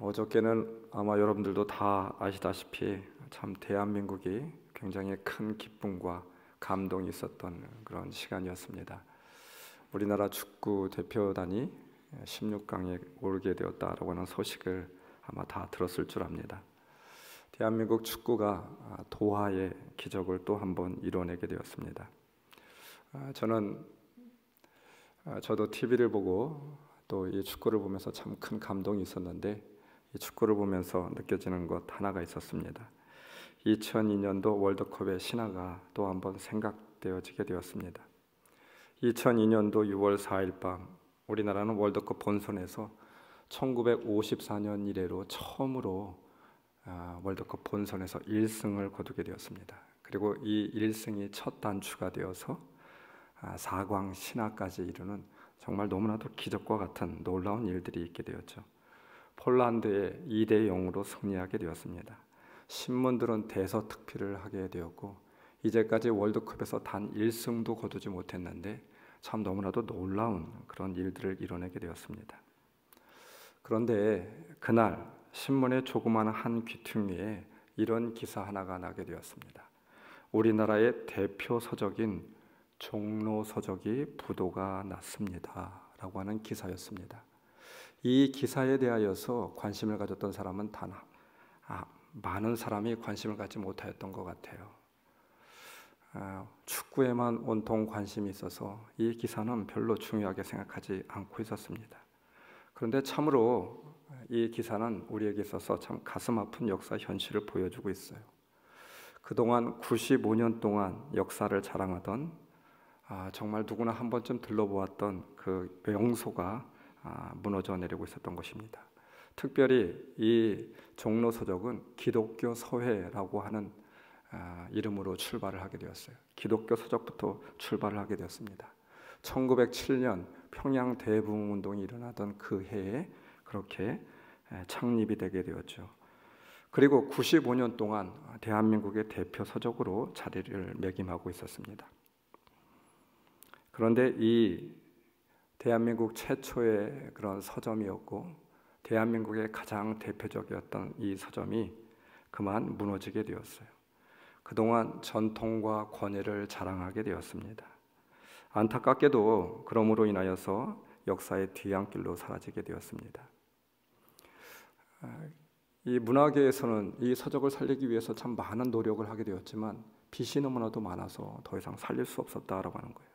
어저께는 아마 여러분들도 다 아시다시피 참 대한민국이 굉장히 큰 기쁨과 감동이 있었던 그런 시간이었습니다. 우리나라 축구 대표단이 16강에 오르게 되었다라고 하는 소식을 아마 다 들었을 줄 압니다. 대한민국 축구가 도하의 기적을 또 한 번 이뤄내게 되었습니다. 저도 TV를 보고 또 이 축구를 보면서 참 큰 감동이 있었는데, 이 축구를 보면서 느껴지는 것 하나가 있었습니다. 2002년도 월드컵의 신화가 또 한 번 생각되어지게 되었습니다. 2002년도 6월 4일 밤 우리나라는 월드컵 본선에서 1954년 이래로 처음으로 월드컵 본선에서 1승을 거두게 되었습니다. 그리고 이 1승이 첫 단추가 되어서 4광 신화까지 이루는 정말 너무나도 기적과 같은 놀라운 일들이 있게 되었죠. 폴란드에 2대0으로 승리하게 되었습니다. 신문들은 대서특필을 하게 되었고, 이제까지 월드컵에서 단 1승도 거두지 못했는데 참 너무나도 놀라운 그런 일들을 이뤄내게 되었습니다. 그런데 그날 신문의 조그마한 한 귀퉁이에 이런 기사 하나가 나게 되었습니다. 우리나라의 대표 서적인 종로 서적이 부도가 났습니다 라고 하는 기사였습니다. 이 기사에 대하여서 관심을 가졌던 사람은 많은 사람이 관심을 갖지 못하였던 것 같아요. 축구에만 온통 관심이 있어서 이 기사는 별로 중요하게 생각하지 않고 있었습니다. 그런데 참으로 이 기사는 우리에게 있어서 참 가슴 아픈 역사 현실을 보여주고 있어요. 그동안 95년 동안 역사를 자랑하던 정말 누구나 한 번쯤 들러보았던 그 명소가 무너져 내리고 있었던 것입니다. 특별히 이 종로 서적은 기독교 서회라고 하는 이름으로 출발을 하게 되었어요. 기독교 서적부터 출발을 하게 되었습니다. 1907년 평양 대부흥운동이 일어나던 그 해에 그렇게 창립이 되게 되었죠. 그리고 95년 동안 대한민국의 대표 서적으로 자리를 매김하고 있었습니다. 그런데 이 대한민국 최초의 그런 서점이었고 대한민국의 가장 대표적이었던 이 서점이 그만 무너지게 되었어요. 그동안 전통과 권위를 자랑하게 되었습니다. 안타깝게도 그러므로 인하여서 역사의 뒤안길로 사라지게 되었습니다. 이 문화계에서는 이 서적을 살리기 위해서 참 많은 노력을 하게 되었지만 빚이 너무나도 많아서 더 이상 살릴 수 없었다라고 하는 거예요.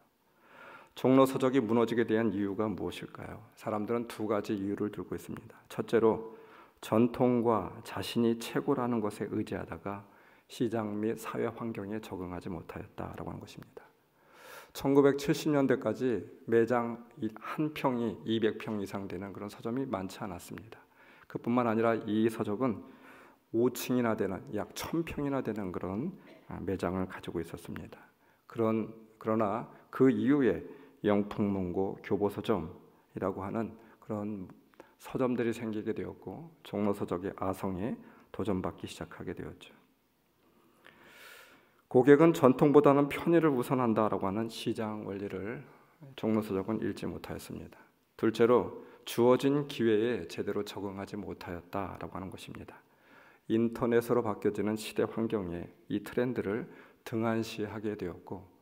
종로 서적이 무너지게 된 이유가 무엇일까요? 사람들은 두 가지 이유를 들고 있습니다. 첫째로 전통과 자신이 최고라는 것에 의지하다가 시장 및 사회 환경에 적응하지 못하였다라고 하는 것입니다. 1970년대까지 매장 한 평이 200평 이상 되는 그런 서점이 많지 않았습니다. 그뿐만 아니라 이 서적은 5층이나 되는 약 1000평이나 되는 그런 매장을 가지고 있었습니다. 그러나 그 이후에 영풍문고 교보서점이라고 하는 그런 서점들이 생기게 되었고 종로서적의 아성에 도전받기 시작하게 되었죠. 고객은 전통보다는 편의를 우선한다라고 하는 시장 원리를 종로서적은 읽지 못하였습니다. 둘째로 주어진 기회에 제대로 적응하지 못하였다라고 하는 것입니다. 인터넷으로 바뀌어지는 시대 환경에 이 트렌드를 등한시하게 되었고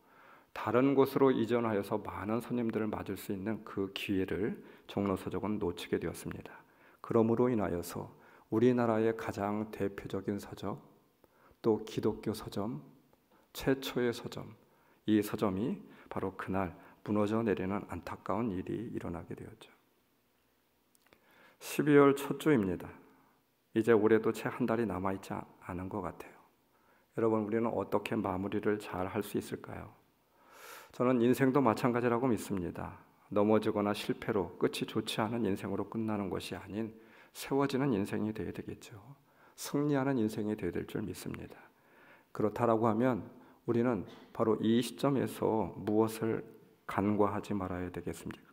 다른 곳으로 이전하여서 많은 손님들을 맞을 수 있는 그 기회를 종로서적은 놓치게 되었습니다. 그러므로 인하여서 우리나라의 가장 대표적인 서적, 또 기독교 서점, 최초의 서점, 이 서점이 바로 그날 무너져 내리는 안타까운 일이 일어나게 되었죠. 12월 첫 주입니다. 이제 올해도 채 한 달이 남아있지 않은 것 같아요. 여러분, 우리는 어떻게 마무리를 잘 할 수 있을까요? 저는 인생도 마찬가지라고 믿습니다. 넘어지거나 실패로 끝이 좋지 않은 인생으로 끝나는 것이 아닌 세워지는 인생이 되어야 되겠죠. 승리하는 인생이 되어야 될 줄 믿습니다. 그렇다라고 하면 우리는 바로 이 시점에서 무엇을 간과하지 말아야 되겠습니까?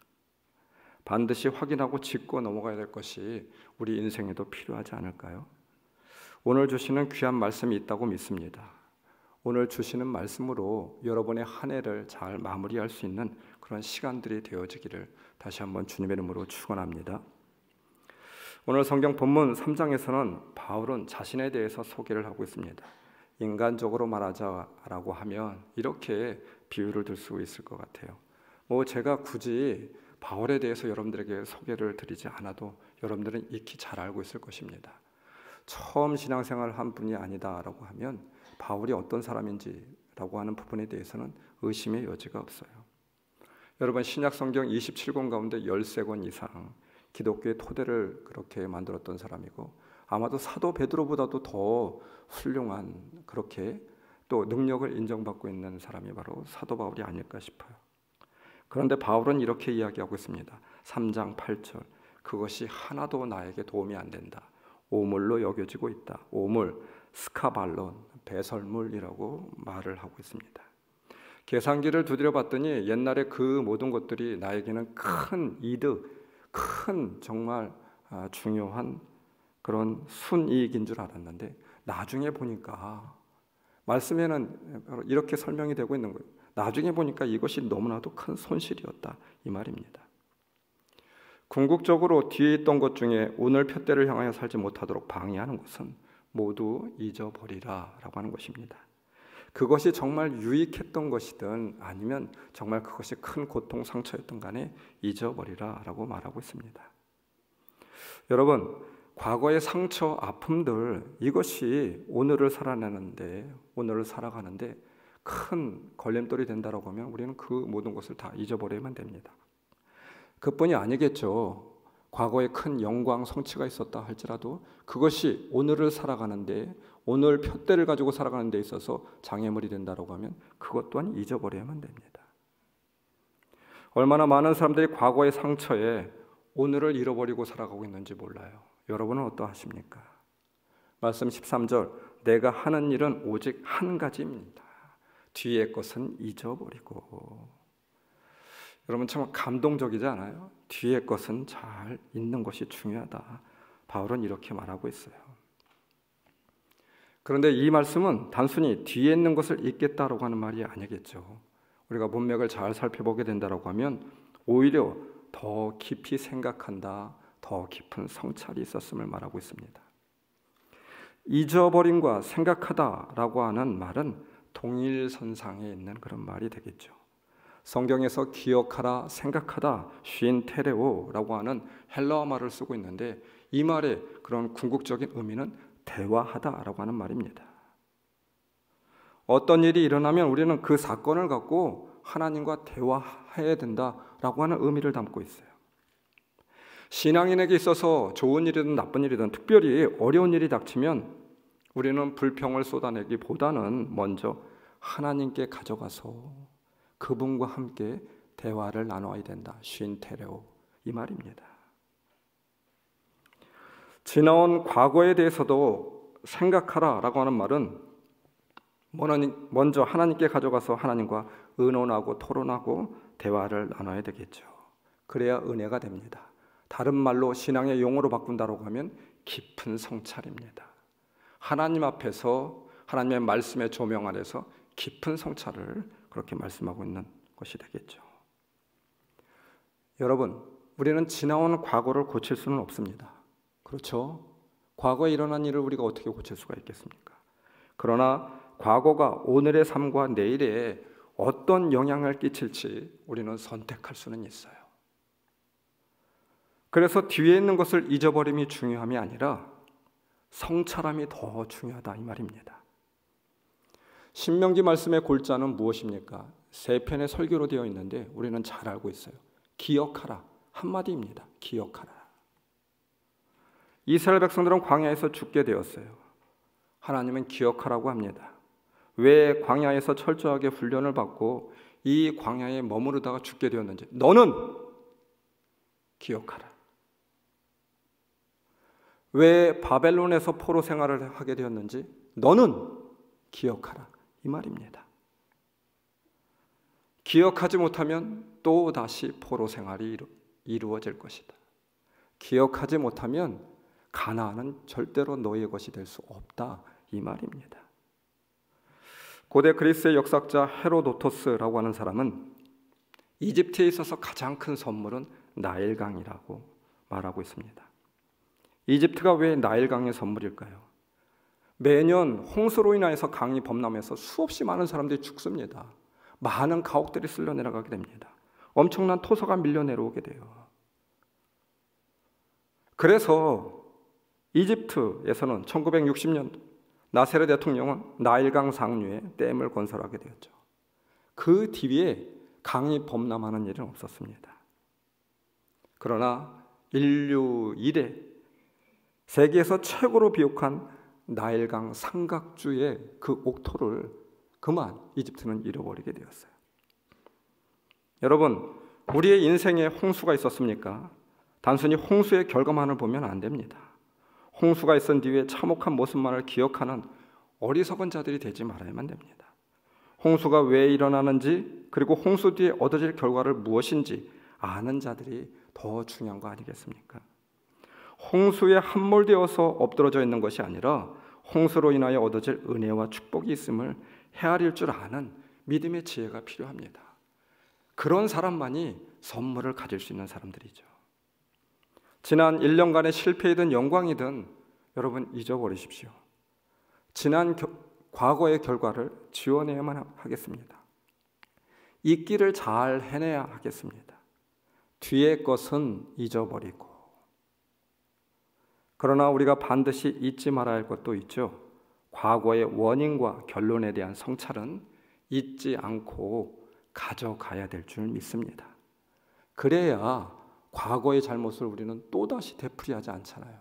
반드시 확인하고 짚고 넘어가야 될 것이 우리 인생에도 필요하지 않을까요? 오늘 주시는 귀한 말씀이 있다고 믿습니다. 오늘 주시는 말씀으로 여러분의 한 해를 잘 마무리할 수 있는 그런 시간들이 되어지기를 다시 한번 주님의 이름으로 축원합니다. 오늘 성경 본문 3장에서는 바울은 자신에 대해서 소개를 하고 있습니다. 인간적으로 말하자라고 하면 이렇게 비유를 들 수 있을 것 같아요. 제가 굳이 바울에 대해서 여러분들에게 소개를 드리지 않아도 여러분들은 익히 잘 알고 있을 것입니다. 처음 신앙생활을 한 분이 아니다라고 하면 바울이 어떤 사람인지라고 하는 부분에 대해서는 의심의 여지가 없어요. 여러분, 신약 성경 27권 가운데 13권 이상 기독교의 토대를 그렇게 만들었던 사람이고, 아마도 사도 베드로보다도 더 훌륭한, 그렇게 또 능력을 인정받고 있는 사람이 바로 사도 바울이 아닐까 싶어요. 그런데 바울은 이렇게 이야기하고 있습니다. 3장 8절, 그것이 하나도 나에게 도움이 안 된다. 오물로 여겨지고 있다. 오물, 스카발론, 배설물이라고 말을 하고 있습니다. 계산기를 두드려 봤더니 옛날에 그 모든 것들이 나에게는 큰 이득, 큰 정말 중요한 그런 순이익인 줄 알았는데, 나중에 보니까 말씀에는 이렇게 설명이 되고 있는 거예요. 나중에 보니까 이것이 너무나도 큰 손실이었다, 이 말입니다. 궁극적으로 뒤에 있던 것 중에 오늘 푯대를 향하여 살지 못하도록 방해하는 것은 모두 잊어버리라 라고 하는 것입니다. 그것이 정말 유익했던 것이든 아니면 정말 그것이 큰 고통, 상처였던 간에 잊어버리라 라고 말하고 있습니다. 여러분, 과거의 상처, 아픔들, 이것이 오늘을 살아내는데, 오늘을 살아가는데 큰 걸림돌이 된다라고 하면 우리는 그 모든 것을 다 잊어버려야만 됩니다. 그뿐이 아니겠죠. 과거에 큰 영광, 성취가 있었다 할지라도 그것이 오늘을 살아가는데, 오늘 푯대를 가지고 살아가는 데 있어서 장애물이 된다라고 하면 그것 또한 잊어버려야만 됩니다. 얼마나 많은 사람들이 과거의 상처에 오늘을 잃어버리고 살아가고 있는지 몰라요. 여러분은 어떠하십니까? 말씀 13절, 내가 하는 일은 오직 한 가지입니다. 뒤의 것은 잊어버리고. 여러분, 참 감동적이지 않아요? 뒤의 것은 잘 잊는 것이 중요하다. 바울은 이렇게 말하고 있어요. 그런데 이 말씀은 단순히 뒤에 있는 것을 잊겠다라고 하는 말이 아니겠죠. 우리가 문맥을 잘 살펴보게 된다라고 하면 오히려 더 깊이 생각한다, 더 깊은 성찰이 있었음을 말하고 있습니다. 잊어버림과 생각하다라고 하는 말은 동일선상에 있는 그런 말이 되겠죠. 성경에서 기억하라, 생각하다, 쉰 테레오라고 하는 헬라어 말을 쓰고 있는데, 이 말의 그런 궁극적인 의미는 대화하다라고 하는 말입니다. 어떤 일이 일어나면 우리는 그 사건을 갖고 하나님과 대화해야 된다라고 하는 의미를 담고 있어요. 신앙인에게 있어서 좋은 일이든 나쁜 일이든 특별히 어려운 일이 닥치면 우리는 불평을 쏟아내기보다는 먼저 하나님께 가져가서 그분과 함께 대화를 나눠야 된다. 쉰 테레오, 이 말입니다. 지나온 과거에 대해서도 생각하라라고 하는 말은 먼저 하나님께 가져가서 하나님과 의논하고 토론하고 대화를 나눠야 되겠죠. 그래야 은혜가 됩니다. 다른 말로 신앙의 용어로 바꾼다고 하면 깊은 성찰입니다. 하나님 앞에서 하나님의 말씀의 조명 아래서 깊은 성찰을 그렇게 말씀하고 있는 것이 되겠죠. 여러분, 우리는 지나온 과거를 고칠 수는 없습니다. 그렇죠? 과거에 일어난 일을 우리가 어떻게 고칠 수가 있겠습니까? 그러나 과거가 오늘의 삶과 내일에 어떤 영향을 끼칠지 우리는 선택할 수는 있어요. 그래서 뒤에 있는 것을 잊어버림이 중요함이 아니라 성찰함이 더 중요하다, 이 말입니다. 신명기 말씀의 골자는 무엇입니까? 세 편의 설교로 되어 있는데 우리는 잘 알고 있어요. 기억하라, 한마디입니다. 기억하라. 이스라엘 백성들은 광야에서 죽게 되었어요. 하나님은 기억하라고 합니다. 왜 광야에서 철저하게 훈련을 받고 이 광야에 머무르다가 죽게 되었는지 너는 기억하라. 왜 바벨론에서 포로 생활을 하게 되었는지 너는 기억하라, 이 말입니다. 기억하지 못하면 또 다시 포로 생활이 이루어질 것이다. 기억하지 못하면 가나안은 절대로 너희의 것이 될 수 없다, 이 말입니다. 고대 그리스의 역사학자 헤로도토스라고 하는 사람은 이집트에 있어서 가장 큰 선물은 나일강이라고 말하고 있습니다. 이집트가 왜 나일강의 선물일까요? 매년 홍수로 인하여서 강이 범람해서 수없이 많은 사람들이 죽습니다. 많은 가옥들이 쓸려 내려가게 됩니다. 엄청난 토사가 밀려 내려오게 돼요. 그래서 이집트에서는 1960년 나세르 대통령은 나일강 상류에 댐을 건설하게 되었죠. 그 뒤에 강이 범람하는 일은 없었습니다. 그러나 인류 이래 세계에서 최고로 비옥한 나일강 삼각주의 그 옥토를 그만 이집트는 잃어버리게 되었어요. 여러분, 우리의 인생에 홍수가 있었습니까? 단순히 홍수의 결과만을 보면 안 됩니다. 홍수가 있은 뒤에 참혹한 모습만을 기억하는 어리석은 자들이 되지 말아야만 됩니다. 홍수가 왜 일어나는지, 그리고 홍수 뒤에 얻어질 결과를 무엇인지 아는 자들이 더 중요한 거 아니겠습니까? 홍수에 함몰되어서 엎드러져 있는 것이 아니라 홍수로 인하여 얻어질 은혜와 축복이 있음을 헤아릴 줄 아는 믿음의 지혜가 필요합니다. 그런 사람만이 선물을 가질 수 있는 사람들이죠. 지난 1년간의 실패이든 영광이든 여러분 잊어버리십시오. 과거의 결과를 지워내야만 하겠습니다. 이 길을 잘 해내야 하겠습니다. 뒤의 것은 잊어버리고. 그러나 우리가 반드시 잊지 말아야 할 것도 있죠. 과거의 원인과 결론에 대한 성찰은 잊지 않고 가져가야 될 줄 믿습니다. 그래야 과거의 잘못을 우리는 또다시 되풀이하지 않잖아요.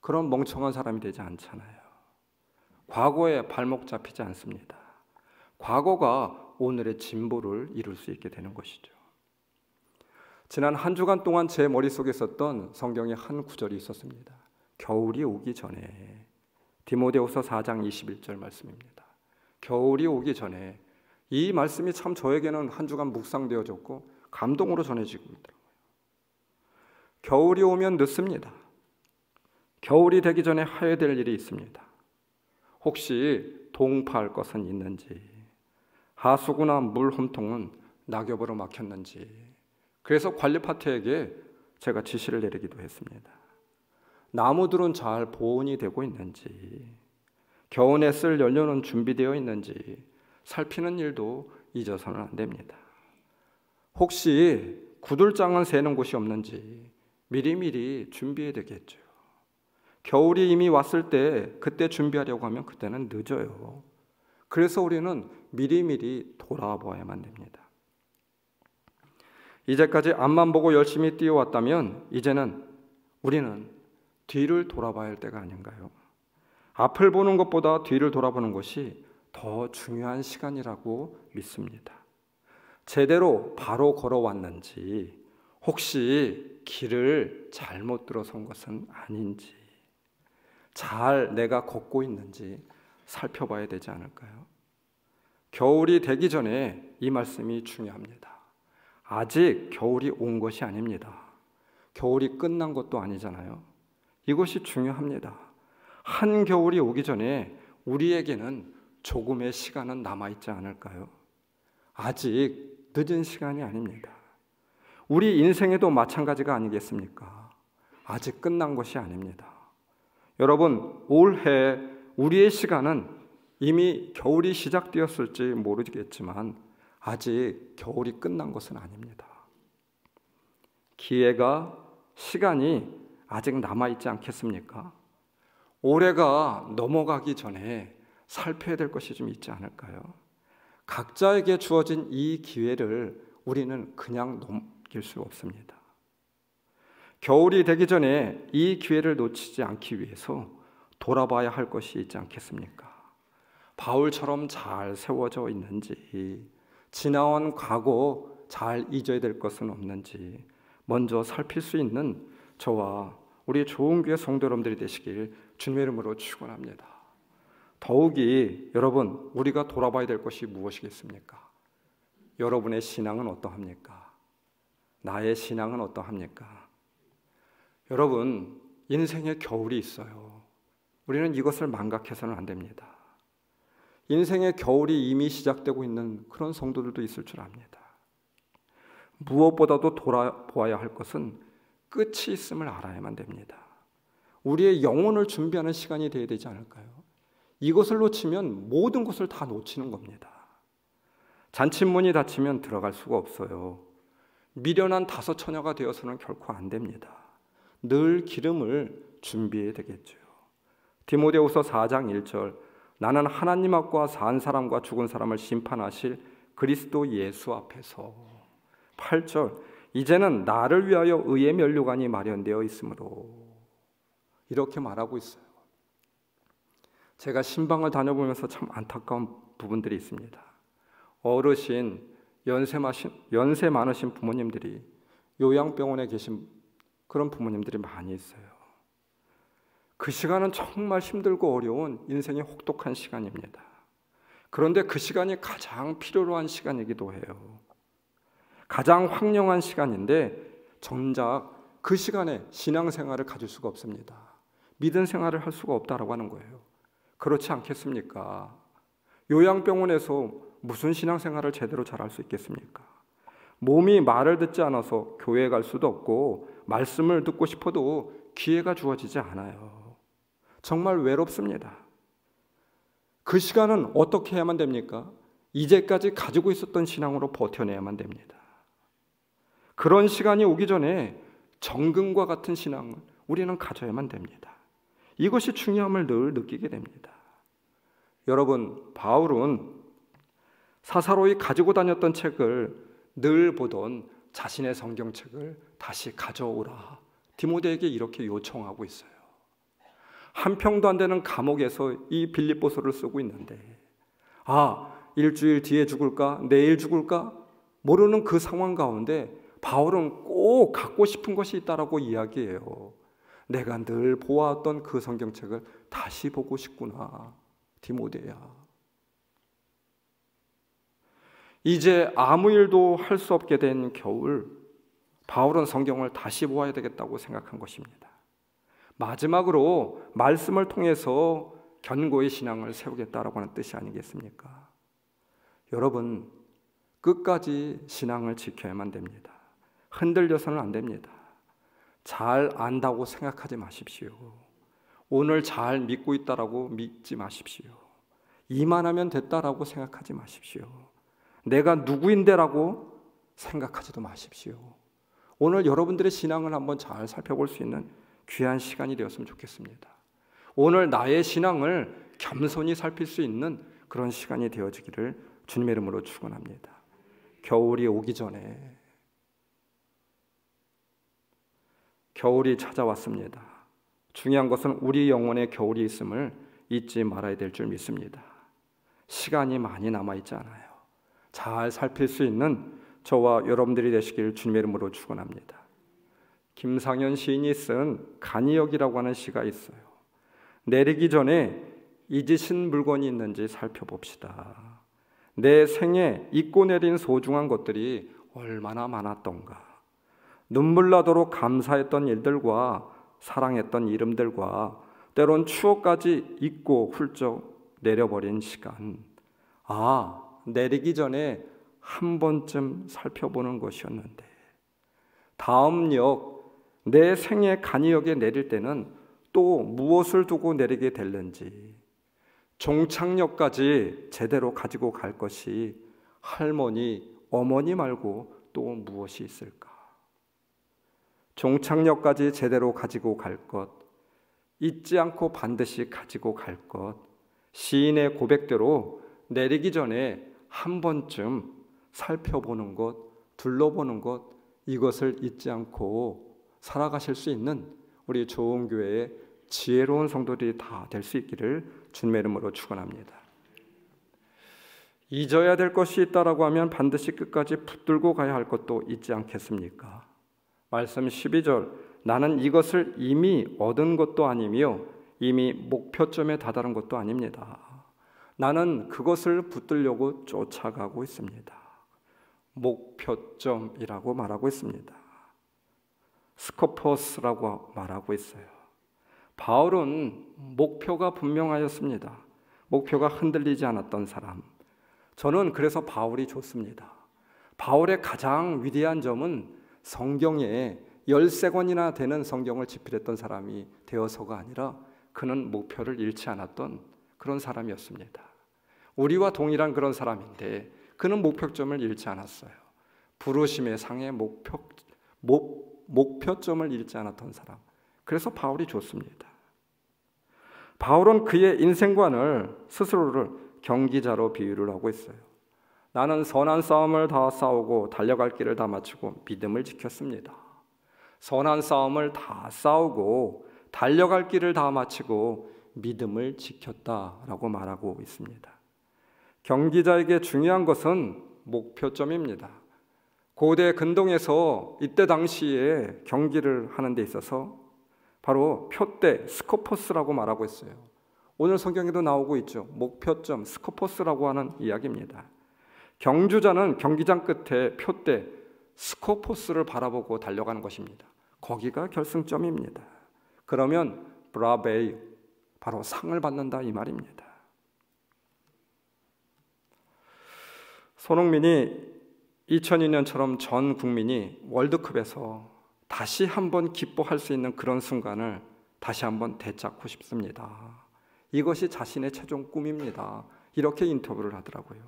그런 멍청한 사람이 되지 않잖아요. 과거에 발목 잡히지 않습니다. 과거가 오늘의 진보를 이룰 수 있게 되는 것이죠. 지난 한 주간 동안 제 머릿속에 있었던 성경의 한 구절이 있었습니다. 겨울이 오기 전에, 디모데후서 4장 21절 말씀입니다. 겨울이 오기 전에. 이 말씀이 참 저에게는 한 주간 묵상되어졌고 감동으로 전해지고 있더라고요. 겨울이 오면 늦습니다. 겨울이 되기 전에 해야 될 일이 있습니다. 혹시 동파할 것은 있는지, 하수구나 물 홈통은 낙엽으로 막혔는지, 그래서 관리파트에게 제가 지시를 내리기도 했습니다. 나무들은 잘 보온이 되고 있는지, 겨울에 쓸 연료는 준비되어 있는지 살피는 일도 잊어서는 안 됩니다. 혹시 구들장은 새는 곳이 없는지 미리미리 준비해야 되겠죠. 겨울이 이미 왔을 때 그때 준비하려고 하면 그때는 늦어요. 그래서 우리는 미리미리 돌아봐야만 됩니다. 이제까지 앞만 보고 열심히 뛰어왔다면 이제는 우리는 뒤를 돌아봐야 할 때가 아닌가요? 앞을 보는 것보다 뒤를 돌아보는 것이 더 중요한 시간이라고 믿습니다. 제대로 바로 걸어왔는지, 혹시 길을 잘못 들어선 것은 아닌지, 잘 내가 걷고 있는지 살펴봐야 되지 않을까요? 겨울이 되기 전에 이 말씀이 중요합니다. 아직 겨울이 온 것이 아닙니다. 겨울이 끝난 것도 아니잖아요. 이것이 중요합니다. 한겨울이 오기 전에 우리에게는 조금의 시간은 남아있지 않을까요? 아직 늦은 시간이 아닙니다. 우리 인생에도 마찬가지가 아니겠습니까? 아직 끝난 것이 아닙니다. 여러분, 올해 우리의 시간은 이미 겨울이 시작되었을지 모르겠지만 아직 겨울이 끝난 것은 아닙니다. 기회가, 시간이 아직 남아있지 않겠습니까? 올해가 넘어가기 전에 살펴야 될 것이 좀 있지 않을까요? 각자에게 주어진 이 기회를 우리는 그냥 넘길 수 없습니다. 겨울이 되기 전에 이 기회를 놓치지 않기 위해서 돌아봐야 할 것이 있지 않겠습니까? 바울처럼 잘 세워져 있는지, 지나온 과거 잘 잊어야 될 것은 없는지 먼저 살필 수 있는 저와 우리 좋은 교회 성도 여러분들이 되시길 주님의 이름으로 축원합니다. 더욱이 여러분, 우리가 돌아봐야 될 것이 무엇이겠습니까? 여러분의 신앙은 어떠합니까? 나의 신앙은 어떠합니까? 여러분, 인생에 겨울이 있어요. 우리는 이것을 망각해서는 안 됩니다. 인생의 겨울이 이미 시작되고 있는 그런 성도들도 있을 줄 압니다. 무엇보다도 돌아보아야 할 것은 끝이 있음을 알아야만 됩니다. 우리의 영혼을 준비하는 시간이 되어야 되지 않을까요? 이것을 놓치면 모든 것을 다 놓치는 겁니다. 잔칫문이 닫히면 들어갈 수가 없어요. 미련한 다섯 처녀가 되어서는 결코 안 됩니다. 늘 기름을 준비해야 되겠죠. 디모데후서 4장 1절, 나는 하나님 앞과 산 사람과 죽은 사람을 심판하실 그리스도 예수 앞에서. 8절, 이제는 나를 위하여 의의 면류관이 마련되어 있으므로. 이렇게 말하고 있어요. 제가 신방을 다녀보면서 참 안타까운 부분들이 있습니다. 어르신, 연세 많으신 부모님들이 요양병원에 계신 그런 부모님들이 많이 있어요. 그 시간은 정말 힘들고 어려운 인생의 혹독한 시간입니다. 그런데 그 시간이 가장 필요로 한 시간이기도 해요. 가장 황량한 시간인데 정작 그 시간에 신앙생활을 가질 수가 없습니다. 믿음 생활을 할 수가 없다라고 하는 거예요. 그렇지 않겠습니까? 요양병원에서 무슨 신앙생활을 제대로 잘할 수 있겠습니까? 몸이 말을 듣지 않아서 교회에 갈 수도 없고 말씀을 듣고 싶어도 기회가 주어지지 않아요. 정말 외롭습니다. 그 시간은 어떻게 해야만 됩니까? 이제까지 가지고 있었던 신앙으로 버텨내야만 됩니다. 그런 시간이 오기 전에 정금과 같은 신앙을 우리는 가져야만 됩니다. 이것이 중요함을 늘 느끼게 됩니다. 여러분, 바울은 사사로이 가지고 다녔던 책을 늘 보던 자신의 성경책을 다시 가져오라, 디모데에게 이렇게 요청하고 있어요. 한 평도 안 되는 감옥에서 이 빌립보서를 쓰고 있는데, 일주일 뒤에 죽을까? 내일 죽을까? 모르는 그 상황 가운데 바울은 꼭 갖고 싶은 것이 있다라고 이야기해요. 내가 늘 보아왔던 그 성경책을 다시 보고 싶구나, 디모데야. 이제 아무 일도 할 수 없게 된 겨울, 바울은 성경을 다시 보아야 되겠다고 생각한 것입니다. 마지막으로 말씀을 통해서 견고히 신앙을 세우겠다라고 하는 뜻이 아니겠습니까? 여러분, 끝까지 신앙을 지켜야만 됩니다. 흔들려서는 안 됩니다. 잘 안다고 생각하지 마십시오. 오늘 잘 믿고 있다라고 믿지 마십시오. 이만하면 됐다라고 생각하지 마십시오. 내가 누구인데라고 생각하지도 마십시오. 오늘 여러분들의 신앙을 한번 잘 살펴볼 수 있는 귀한 시간이 되었으면 좋겠습니다. 오늘 나의 신앙을 겸손히 살필 수 있는 그런 시간이 되어지기를 주님의 이름으로 축원합니다. 겨울이 오기 전에, 겨울이 찾아왔습니다. 중요한 것은 우리 영혼에 겨울이 있음을 잊지 말아야 될 줄 믿습니다. 시간이 많이 남아있지 않아요. 잘 살필 수 있는 저와 여러분들이 되시길 주님의 이름으로 축원합니다. 김상현 시인이 쓴 간이역이라고 하는 시가 있어요. 내리기 전에 잊으신 물건이 있는지 살펴봅시다. 내 생에 잊고 내린 소중한 것들이 얼마나 많았던가. 눈물 나도록 감사했던 일들과 사랑했던 이름들과 때론 추억까지 잊고 훌쩍 내려버린 시간. 내리기 전에 한 번쯤 살펴보는 것이었는데, 다음 역, 내 생의 간이역에 내릴 때는 또 무엇을 두고 내리게 될는지, 종착역까지 제대로 가지고 갈 것이 할머니, 어머니 말고 또 무엇이 있을까? 종착역까지 제대로 가지고 갈 것, 잊지 않고 반드시 가지고 갈 것, 시인의 고백대로 내리기 전에 한 번쯤 살펴보는 것, 둘러보는 것, 이것을 잊지 않고 살아가실 수 있는 우리 조은교회의 지혜로운 성도들이 다 될 수 있기를 주님의 이름으로 축원합니다. 잊어야 될 것이 있다라고 하면 반드시 끝까지 붙들고 가야 할 것도 있지 않겠습니까? 말씀 12절, 나는 이것을 이미 얻은 것도 아니며 이미 목표점에 다다른 것도 아닙니다. 나는 그것을 붙들려고 쫓아가고 있습니다. 목표점이라고 말하고 있습니다. 스코퍼스라고 말하고 있어요. 바울은 목표가 분명하였습니다. 목표가 흔들리지 않았던 사람. 저는 그래서 바울이 좋습니다. 바울의 가장 위대한 점은 성경에 13권이나 되는 성경을 집필했던 사람이 되어서가 아니라 그는 목표를 잃지 않았던 그런 사람이었습니다. 우리와 동일한 그런 사람인데 그는 목표점을 잃지 않았어요. 부르심의 상의 목표점을 잃지 않았던 사람. 그래서 바울이 좋습니다. 바울은 그의 인생관을 스스로를 경기자로 비유를 하고 있어요. 나는 선한 싸움을 다 싸우고 달려갈 길을 다 마치고 믿음을 지켰습니다. 선한 싸움을 다 싸우고 달려갈 길을 다 마치고 믿음을 지켰다라고 말하고 있습니다. 경기자에게 중요한 것은 목표점입니다. 고대 근동에서 이때 당시에 경기를 하는 데 있어서 바로 표대, 스코포스라고 말하고 있어요. 오늘 성경에도 나오고 있죠. 목표점, 스코포스라고 하는 이야기입니다. 경주자는 경기장 끝에 표대, 스코포스를 바라보고 달려가는 것입니다. 거기가 결승점입니다. 그러면 브라베이, 바로 상을 받는다 이 말입니다. 손흥민이 2002년처럼 전 국민이 월드컵에서 다시 한번 기뻐할 수 있는 그런 순간을 다시 한번 되찾고 싶습니다. 이것이 자신의 최종 꿈입니다. 이렇게 인터뷰를 하더라고요.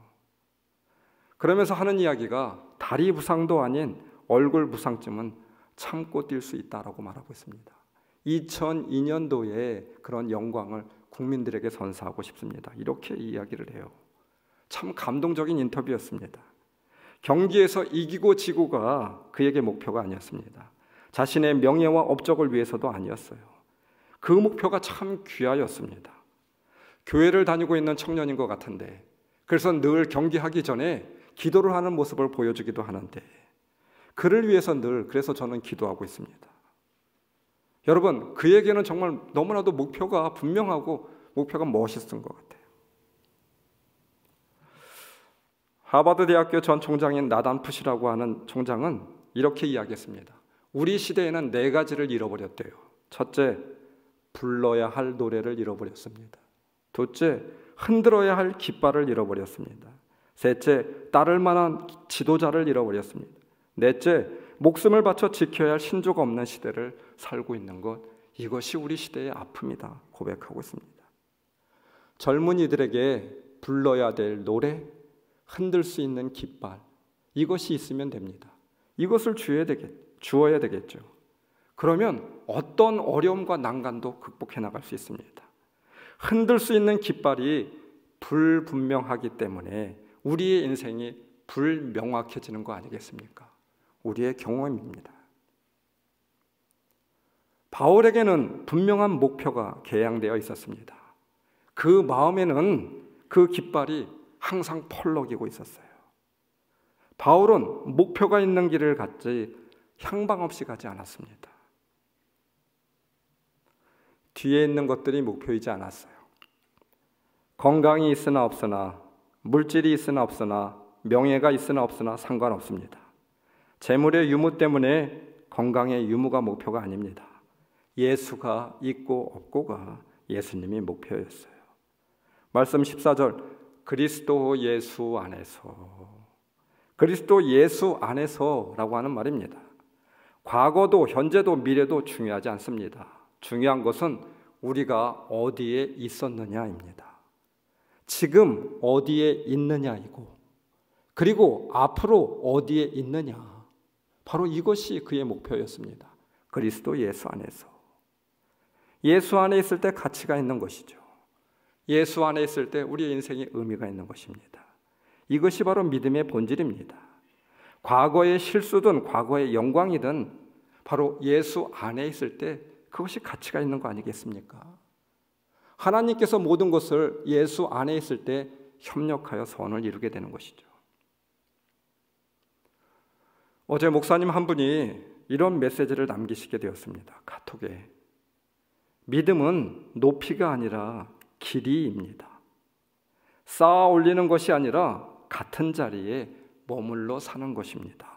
그러면서 하는 이야기가 다리 부상도 아닌 얼굴 부상쯤은 참고 뛸 수 있다라고 말하고 있습니다. 2002년도에 그런 영광을 국민들에게 선사하고 싶습니다. 이렇게 이야기를 해요. 참 감동적인 인터뷰였습니다. 경기에서 이기고 지고가 그에게 목표가 아니었습니다. 자신의 명예와 업적을 위해서도 아니었어요. 그 목표가 참 귀하였습니다. 교회를 다니고 있는 청년인 것 같은데, 그래서 늘 경기하기 전에 기도를 하는 모습을 보여주기도 하는데, 그를 위해서 늘 그래서 저는 기도하고 있습니다. 여러분, 그에게는 정말 너무나도 목표가 분명하고 목표가 멋있은 것 같아요. 하버드 대학교 전 총장인 나단 푸시라고 하는 총장은 이렇게 이야기했습니다. 우리 시대에는 4가지를 잃어버렸대요. 첫째, 불러야 할 노래를 잃어버렸습니다. 둘째, 흔들어야 할 깃발을 잃어버렸습니다. 셋째, 따를 만한 지도자를 잃어버렸습니다. 넷째, 목숨을 바쳐 지켜야 할 신조가 없는 시대를 살고 있는 것, 이것이 우리 시대의 아픔이다 고백하고 있습니다. 젊은이들에게 불러야 될 노래, 흔들 수 있는 깃발, 이것이 있으면 됩니다. 이것을 주어야 되겠죠. 그러면 어떤 어려움과 난간도 극복해 나갈 수 있습니다. 흔들 수 있는 깃발이 불분명하기 때문에 우리의 인생이 불명확해지는 거 아니겠습니까? 우리의 경험입니다. 바울에게는 분명한 목표가 개양되어 있었습니다. 그 마음에는 그 깃발이 항상 펄럭이고 있었어요. 바울은 목표가 있는 길을 갔지 향방 없이 가지 않았습니다. 뒤에 있는 것들이 목표이지 않았어요. 건강이 있으나 없으나, 물질이 있으나 없으나, 명예가 있으나 없으나 상관없습니다. 재물의 유무 때문에 건강의 유무가 목표가 아닙니다. 예수가 있고 없고가 예수님이 목표였어요. 말씀 14절, 그리스도 예수 안에서, 그리스도 예수 안에서라고 하는 말입니다. 과거도 현재도 미래도 중요하지 않습니다. 중요한 것은 우리가 어디에 있었느냐입니다. 지금 어디에 있느냐이고, 그리고 앞으로 어디에 있느냐, 바로 이것이 그의 목표였습니다. 그리스도 예수 안에서. 예수 안에 있을 때 가치가 있는 것이죠. 예수 안에 있을 때 우리의 인생에 의미가 있는 것입니다. 이것이 바로 믿음의 본질입니다. 과거의 실수든 과거의 영광이든 바로 예수 안에 있을 때 그것이 가치가 있는 거 아니겠습니까? 하나님께서 모든 것을 예수 안에 있을 때 협력하여 선을 이루게 되는 것이죠. 어제 목사님 한 분이 이런 메시지를 남기시게 되었습니다. 카톡에. 믿음은 높이가 아니라 길이입니다. 쌓아 올리는 것이 아니라 같은 자리에 머물러 사는 것입니다.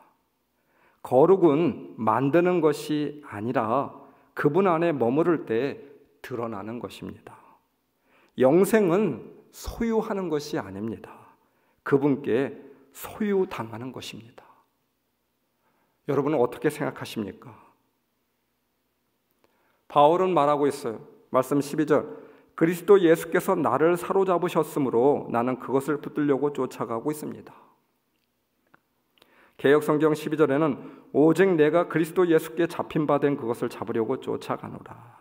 거룩은 만드는 것이 아니라 그분 안에 머무를 때 드러나는 것입니다. 영생은 소유하는 것이 아닙니다. 그분께 소유당하는 것입니다. 여러분은 어떻게 생각하십니까? 바울은 말하고 있어요. 말씀 12절. 그리스도 예수께서 나를 사로잡으셨으므로 나는 그것을 붙들려고 쫓아가고 있습니다. 개역성경 12절에는 오직 내가 그리스도 예수께 잡힌 바 된 그것을 잡으려고 쫓아가노라.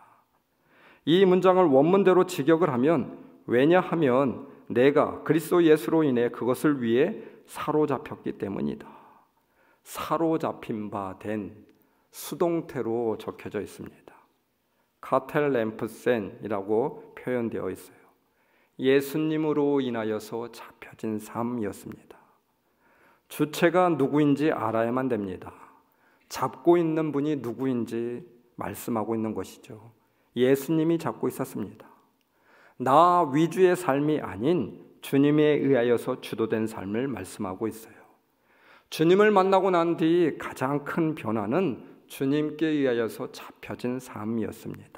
이 문장을 원문대로 직역을 하면 왜냐하면 내가 그리스도 예수로 인해 그것을 위해 사로잡혔기 때문이다. 사로잡힌 바 된 수동태로 적혀져 있습니다. 카텔 램프센이라고 표현되어 있어요. 예수님으로 인하여서 잡혀진 삶이었습니다. 주체가 누구인지 알아야만 됩니다. 잡고 있는 분이 누구인지 말씀하고 있는 것이죠. 예수님이 잡고 있었습니다. 나 위주의 삶이 아닌 주님에 의하여서 주도된 삶을 말씀하고 있어요. 주님을 만나고 난 뒤 가장 큰 변화는 주님께 의하여서 잡혀진 삶이었습니다.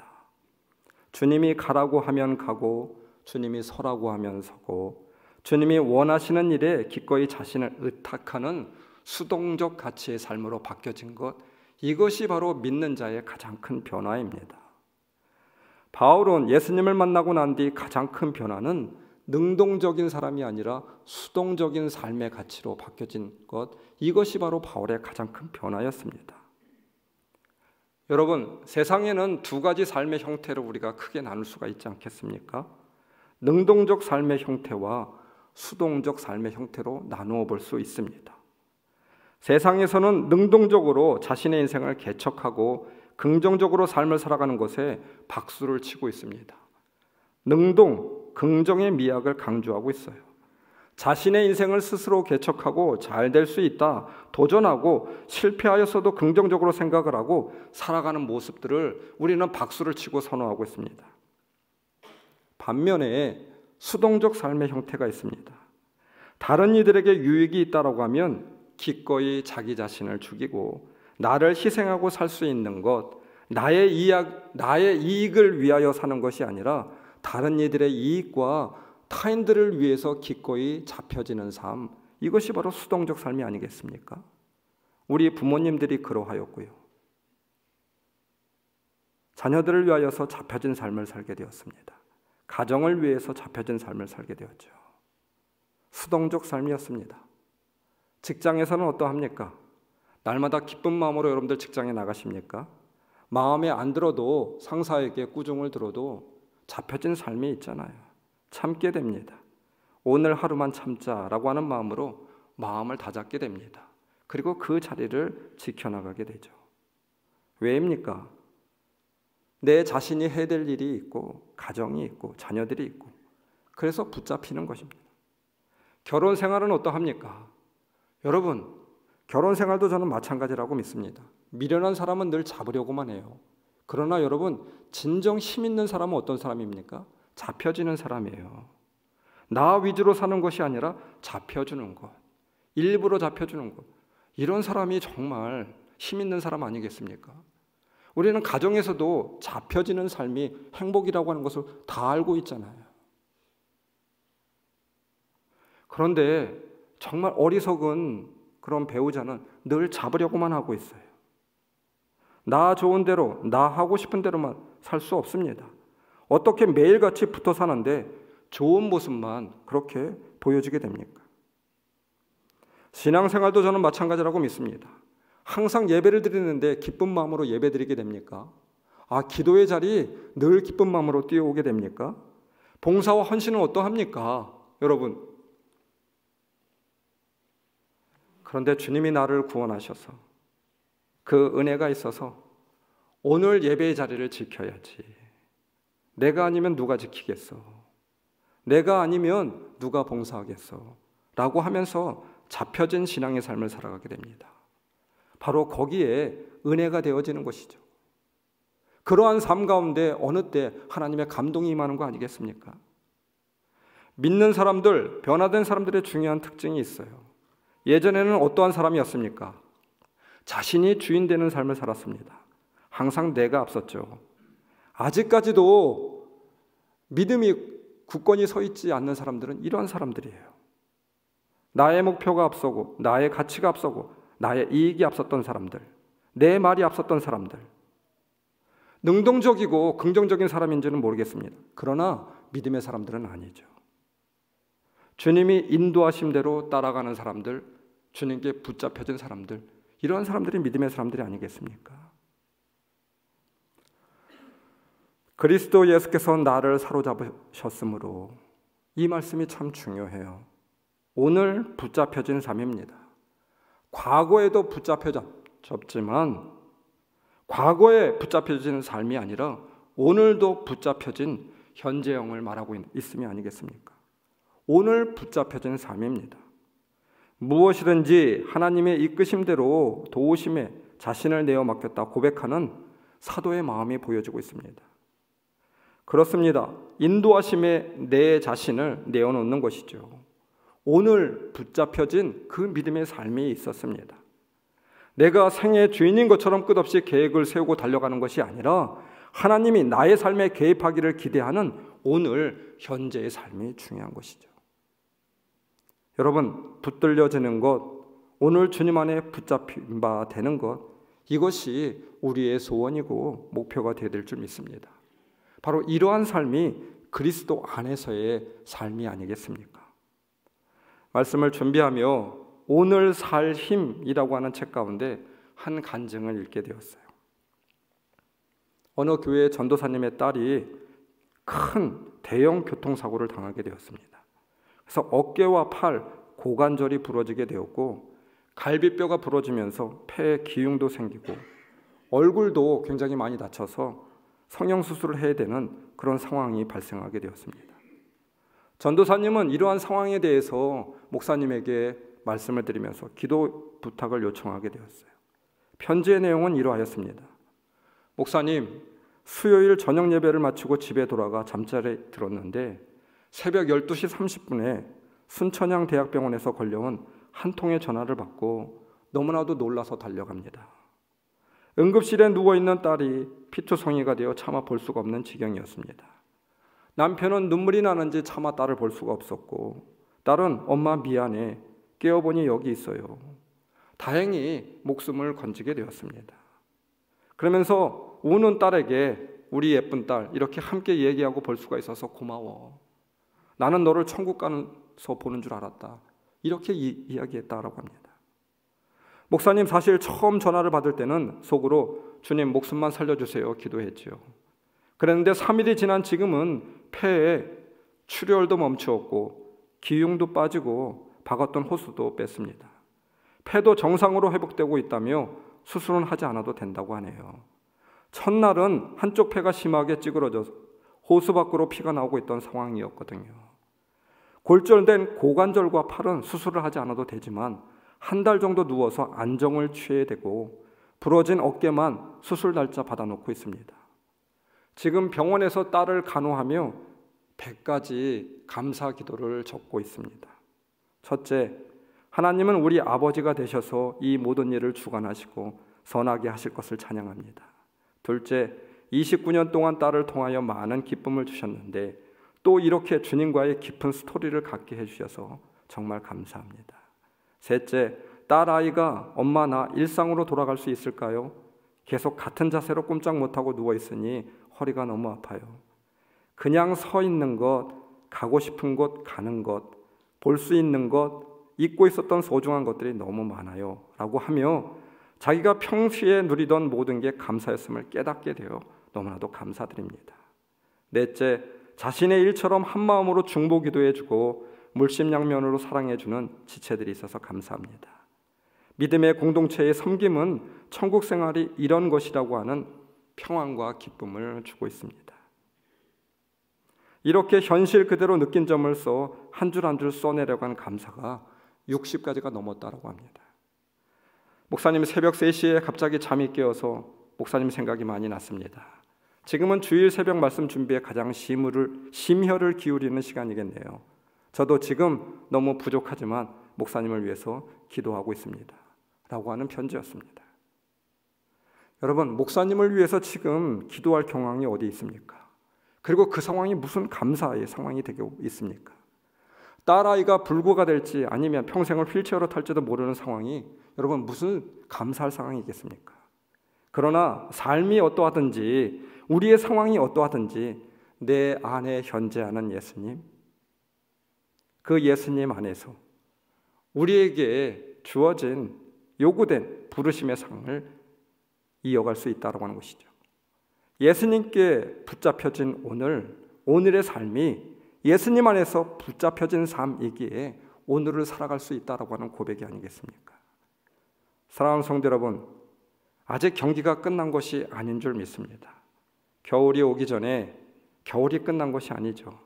주님이 가라고 하면 가고 주님이 서라고 하면 서고 주님이 원하시는 일에 기꺼이 자신을 의탁하는 수동적 가치의 삶으로 바뀌어진 것, 이것이 바로 믿는 자의 가장 큰 변화입니다. 바울은 예수님을 만나고 난 뒤 가장 큰 변화는 능동적인 사람이 아니라 수동적인 삶의 가치로 바뀌어진 것, 이것이 바로 바울의 가장 큰 변화였습니다. 여러분, 세상에는 두 가지 삶의 형태를 우리가 크게 나눌 수가 있지 않겠습니까? 능동적 삶의 형태와 수동적 삶의 형태로 나누어 볼 수 있습니다. 세상에서는 능동적으로 자신의 인생을 개척하고 긍정적으로 삶을 살아가는 것에 박수를 치고 있습니다. 능동, 긍정의 미학을 강조하고 있어요. 자신의 인생을 스스로 개척하고 잘 될 수 있다, 도전하고 실패하였어도 긍정적으로 생각을 하고 살아가는 모습들을 우리는 박수를 치고 선호하고 있습니다. 반면에 수동적 삶의 형태가 있습니다. 다른 이들에게 유익이 있다고 하면 기꺼이 자기 자신을 죽이고 나를 희생하고 살 수 있는 것, 나의 이익을 위하여 사는 것이 아니라 다른 이들의 이익과 타인들을 위해서 기꺼이 잡혀지는 삶, 이것이 바로 수동적 삶이 아니겠습니까? 우리 부모님들이 그러하였고요. 자녀들을 위하여서 잡혀진 삶을 살게 되었습니다. 가정을 위해서 잡혀진 삶을 살게 되었죠. 수동적 삶이었습니다. 직장에서는 어떠합니까? 날마다 기쁜 마음으로 여러분들 직장에 나가십니까? 마음에 안 들어도 상사에게 꾸중을 들어도 잡혀진 삶이 있잖아요. 참게 됩니다. 오늘 하루만 참자라고 하는 마음으로 마음을 다잡게 됩니다. 그리고 그 자리를 지켜나가게 되죠. 왜입니까? 내 자신이 해야 될 일이 있고 가정이 있고 자녀들이 있고 그래서 붙잡히는 것입니다. 결혼 생활은 어떠합니까? 여러분, 결혼 생활도 저는 마찬가지라고 믿습니다. 미련한 사람은 늘 잡으려고만 해요. 그러나 여러분, 진정 힘 있는 사람은 어떤 사람입니까? 잡혀지는 사람이에요. 나 위주로 사는 것이 아니라 잡혀주는 것, 일부러 잡혀주는 것, 이런 사람이 정말 힘 있는 사람 아니겠습니까? 우리는 가정에서도 잡혀지는 삶이 행복이라고 하는 것을 다 알고 있잖아요. 그런데 정말 어리석은 그런 배우자는 늘 잡으려고만 하고 있어요. 나 좋은 대로, 나 하고 싶은 대로만 살 수 없습니다. 어떻게 매일같이 붙어 사는데 좋은 모습만 그렇게 보여주게 됩니까? 신앙생활도 저는 마찬가지라고 믿습니다. 항상 예배를 드리는데 기쁜 마음으로 예배 드리게 됩니까? 기도의 자리 늘 기쁜 마음으로 뛰어오게 됩니까? 봉사와 헌신은 어떠합니까? 여러분, 그런데 주님이 나를 구원하셔서 그 은혜가 있어서 오늘 예배의 자리를 지켜야지. 내가 아니면 누가 지키겠어? 내가 아니면 누가 봉사하겠어? 라고 하면서 잡혀진 신앙의 삶을 살아가게 됩니다. 바로 거기에 은혜가 되어지는 것이죠. 그러한 삶 가운데 어느 때 하나님의 감동이 임하는 거 아니겠습니까? 믿는 사람들, 변화된 사람들의 중요한 특징이 있어요. 예전에는 어떠한 사람이었습니까? 자신이 주인 되는 삶을 살았습니다. 항상 내가 앞섰죠. 아직까지도 믿음이 굳건히 서 있지 않는 사람들은 이러한 사람들이에요. 나의 목표가 앞서고 나의 가치가 앞서고 나의 이익이 앞섰던 사람들, 내 말이 앞섰던 사람들, 능동적이고 긍정적인 사람인지는 모르겠습니다. 그러나 믿음의 사람들은 아니죠. 주님이 인도하심대로 따라가는 사람들, 주님께 붙잡혀진 사람들, 이런 사람들이 믿음의 사람들이 아니겠습니까? 그리스도 예수께서 나를 사로잡으셨으므로 이 말씀이 참 중요해요. 오늘 붙잡혀진 삶입니다. 과거에도 붙잡혀졌지만 과거에 붙잡혀진 삶이 아니라 오늘도 붙잡혀진 현재형을 말하고 있음이 아니겠습니까? 오늘 붙잡혀진 삶입니다. 무엇이든지 하나님의 이끄심대로 도우심에 자신을 내어 맡겼다 고백하는 사도의 마음이 보여지고 있습니다. 그렇습니다. 인도하심에 내 자신을 내어놓는 것이죠. 오늘 붙잡혀진 그 믿음의 삶이 있었습니다. 내가 생의 주인인 것처럼 끝없이 계획을 세우고 달려가는 것이 아니라 하나님이 나의 삶에 개입하기를 기대하는 오늘 현재의 삶이 중요한 것이죠. 여러분, 붙들려지는 것, 오늘 주님 안에 붙잡힌 바 되는 것, 이것이 우리의 소원이고 목표가 되어야 될 줄 믿습니다. 바로 이러한 삶이 그리스도 안에서의 삶이 아니겠습니까? 말씀을 준비하며 오늘 살 힘이라고 하는 책 가운데 한 간증을 읽게 되었어요. 어느 교회 전도사님의 딸이 큰 대형 교통사고를 당하게 되었습니다. 그래서 어깨와 팔, 고관절이 부러지게 되었고 갈비뼈가 부러지면서 폐에 기흉도 생기고 얼굴도 굉장히 많이 다쳐서 성형수술을 해야 되는 그런 상황이 발생하게 되었습니다. 전도사님은 이러한 상황에 대해서 목사님에게 말씀을 드리면서 기도 부탁을 요청하게 되었어요. 편지의 내용은 이러하였습니다. 목사님, 수요일 저녁 예배를 마치고 집에 돌아가 잠자리에 들었는데 새벽 12시 30분에 순천향 대학병원에서 걸려온 한 통의 전화를 받고 너무나도 놀라서 달려갑니다. 응급실에 누워있는 딸이 피투성이가 되어 차마 볼 수가 없는 지경이었습니다. 남편은 눈물이 나는지 차마 딸을 볼 수가 없었고 딸은 엄마 미안해, 깨어보니 여기 있어요. 다행히 목숨을 건지게 되었습니다. 그러면서 우는 딸에게 우리 예쁜 딸 이렇게 함께 얘기하고 볼 수가 있어서 고마워. 나는 너를 천국 가서 보는 줄 알았다. 이렇게 이야기했다라고 합니다. 목사님 사실 처음 전화를 받을 때는 속으로 주님 목숨만 살려주세요 기도했죠. 그랬는데 3일이 지난 지금은 폐에 출혈도 멈추었고 기흉도 빠지고 박았던 호수도 뺐습니다. 폐도 정상으로 회복되고 있다며 수술은 하지 않아도 된다고 하네요. 첫날은 한쪽 폐가 심하게 찌그러져서 호수 밖으로 피가 나오고 있던 상황이었거든요. 골절된 고관절과 팔은 수술을 하지 않아도 되지만 한 달 정도 누워서 안정을 취해야 되고 부러진 어깨만 수술 날짜 받아놓고 있습니다. 지금 병원에서 딸을 간호하며 100가지 감사 기도를 적고 있습니다. 첫째, 하나님은 우리 아버지가 되셔서 이 모든 일을 주관하시고 선하게 하실 것을 찬양합니다. 둘째, 29년 동안 딸을 통하여 많은 기쁨을 주셨는데 또 이렇게 주님과의 깊은 스토리를 갖게 해주셔서 정말 감사합니다. 셋째, 딸아이가 엄마 나 일상으로 돌아갈 수 있을까요? 계속 같은 자세로 꼼짝 못하고 누워있으니 허리가 너무 아파요. 그냥 서 있는 것, 가고 싶은 곳 가는 것, 볼 수 있는 것, 잊고 있었던 소중한 것들이 너무 많아요 라고 하며 자기가 평소에 누리던 모든 게 감사였음을 깨닫게 되어 너무나도 감사드립니다. 넷째, 자신의 일처럼 한마음으로 중보기도해주고 물심양면으로 사랑해주는 지체들이 있어서 감사합니다. 믿음의 공동체의 섬김은 천국 생활이 이런 것이라고 하는 평안과 기쁨을 주고 있습니다. 이렇게 현실 그대로 느낀 점을 써 한 줄 한 줄 써내려간 감사가 60가지가 넘었다고 합니다. 목사님 새벽 3시에 갑자기 잠이 깨어서 목사님 생각이 많이 났습니다. 지금은 주일 새벽 말씀 준비에 가장 심혈을 기울이는 시간이겠네요. 저도 지금 너무 부족하지만 목사님을 위해서 기도하고 있습니다 라고 하는 편지였습니다. 여러분, 목사님을 위해서 지금 기도할 경황이 어디 있습니까? 그리고 그 상황이 무슨 감사의 상황이 되고 있습니까? 딸아이가 불구가 될지 아니면 평생을 휠체어로 탈지도 모르는 상황이 여러분 무슨 감사할 상황이겠습니까? 그러나 삶이 어떠하든지 우리의 상황이 어떠하든지 내 안에 현재하는 예수님, 그 예수님 안에서 우리에게 주어진 요구된 부르심의 상을 이어갈 수 있다고 하는 것이죠. 예수님께 붙잡혀진 오늘의 삶이 예수님 안에서 붙잡혀진 삶이기에 오늘을 살아갈 수 있다고 하는 고백이 아니겠습니까? 사랑하는 성도 여러분, 아직 경기가 끝난 것이 아닌 줄 믿습니다. 겨울이 오기 전에 겨울이 끝난 것이 아니죠.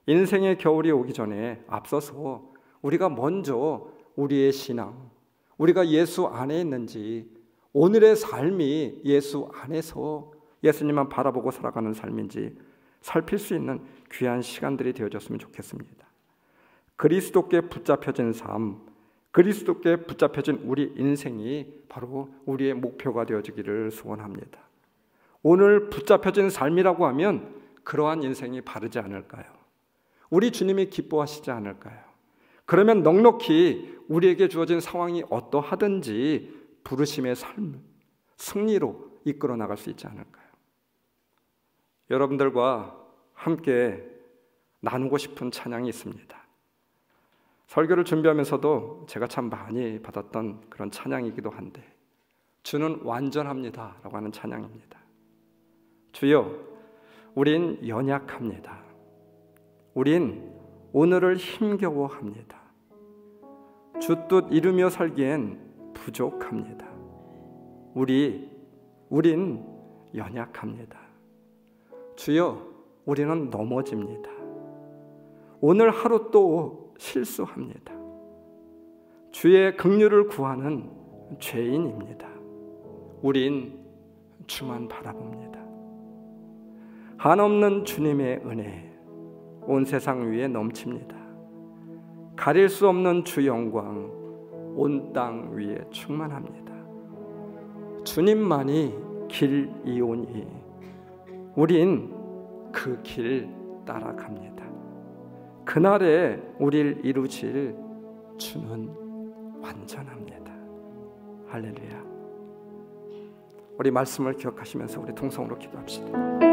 인생의 겨울이 오기 전에 앞서서 우리가 먼저 우리의 신앙, 우리가 예수 안에 있는지, 오늘의 삶이 예수 안에서 예수님만 바라보고 살아가는 삶인지 살필 수 있는 귀한 시간들이 되어졌으면 좋겠습니다. 그리스도께 붙잡혀진 삶, 그리스도께 붙잡혀진 우리 인생이 바로 우리의 목표가 되어지기를 소원합니다. 오늘 붙잡혀진 삶이라고 하면 그러한 인생이 바르지 않을까요? 우리 주님이 기뻐하시지 않을까요? 그러면 넉넉히 우리에게 주어진 상황이 어떠하든지 부르심의 삶, 승리로 이끌어 나갈 수 있지 않을까요? 여러분들과 함께 나누고 싶은 찬양이 있습니다. 설교를 준비하면서도 제가 참 많이 받았던 그런 찬양이기도 한데, 주는 완전합니다 라고 하는 찬양입니다. 주여, 우린 연약합니다. 우린 오늘을 힘겨워합니다. 주 뜻 이루며 살기엔 부족합니다. 우린 연약합니다. 주여, 우리는 넘어집니다. 오늘 하루 또 실수합니다. 주의 긍휼을 구하는 죄인입니다. 우린 주만 바라봅니다. 한없는 주님의 은혜 온 세상 위에 넘칩니다. 가릴 수 없는 주 영광 온 땅 위에 충만합니다. 주님만이 길이오니 우린 그 길 따라갑니다. 그날에 우리를 이루실 주는 완전합니다. 할렐루야. 우리 말씀을 기억하시면서 우리 통성으로 기도합시다.